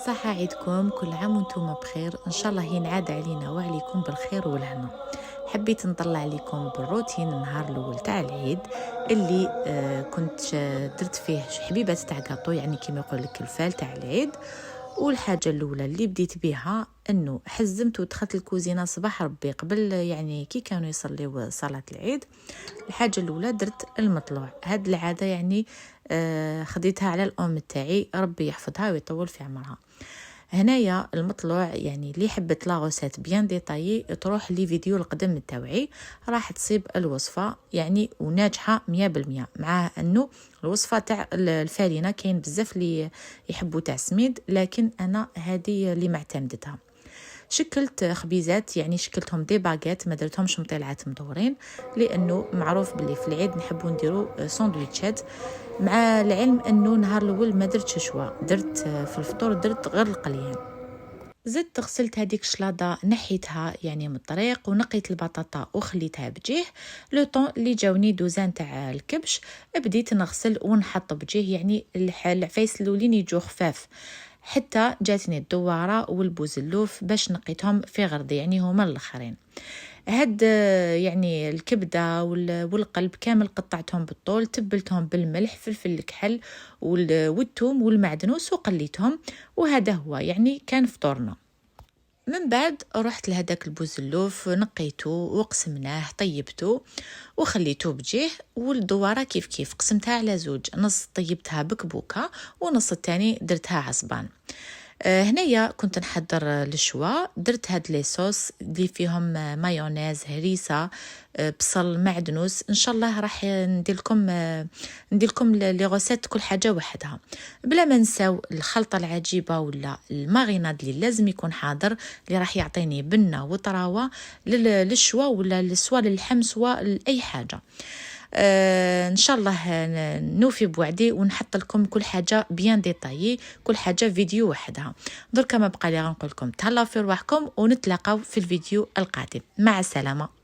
بصحة عيدكم، كل عام وانتم بخير. ان شاء الله ينعاد علينا وعليكم بالخير والهنا. حبيت نطلع عليكم بالروتين النهار الاول تاع العيد اللي كنت درت فيه حبيبات تاع كاطو، يعني كيما يقول لك الفال تاع العيد. والحاجه الاولى اللي بديت بها انه حزمت ودخلت الكوزينه صباح ربي قبل، يعني كي كانوا يصليوا صلاه العيد. الحاجه الاولى درت المطلوع. هاد العاده يعني خديتها على الام تاعي، ربي يحفظها ويطول في عمرها. هنايا المطلوع يعني اللي حبت لاغوسات بيان ديطايي تروح لي فيديو القدم التوعي، راح تصيب الوصفه يعني وناجحه 100%. مع انه الوصفه تاع الفارينه كاين بزاف اللي يحبوا تاع سميد، لكن انا هذه اللي معتمدتها. شكلت خبيزات، يعني شكلتهم دي باغيت، ما درتهمش مطلعات مدورين، لانه معروف باللي في العيد نحبوا نديروا ساندويتشات. مع العلم انه نهار الاول ما درتش شوا، درت في الفطور درت غير القليان. زدت غسلت هذيك الشلاضه، نحيتها يعني من الطريق، ونقيت البطاطا وخليتها بجيه. لو طون اللي جاوني دوزان تاع الكبش بديت نغسل ونحط بجيه، يعني العفايس الاولين يجوا خفاف، حتى جاتني الدواره والبوزلوف باش نقيتهم في غرضي، يعني هما الاخرين. هاد يعني الكبده والقلب كامل قطعتهم بالطول، تبلتهم بالملح فلفل الكحل والثوم والمعدنوس وقليتهم. وهذا هو يعني كان فطورنا. من بعد رحت لهداك البوزلوف، نقيته وقسمناه طيبته وخليته بجيه. والدواره كيف كيف قسمتها على زوج، نص طيبتها بكبوكه ونص الثاني درتها عصبان. هنايا كنت نحضر للشوا، درت هاد لي صوص اللي فيهم مايونيز، هريسه، بصل، معدنوس. ان شاء الله راح ندير لكم لي غوسيت كل حاجه وحدها، بلا ما نساو الخلطه العجيبه ولا الماريناد اللي لازم يكون حاضر، اللي راح يعطيني بنه وطراوه للشوا ولا سواء للحم سواء لاي حاجه. ان شاء الله نوفي بوعدي ونحط لكم كل حاجه بيان ديطايي، كل حاجه فيديو وحدها. درك ما بقى لي غنقول لكم تهلاو في رواحكم، ونتلاقاو في الفيديو القادم. مع السلامه.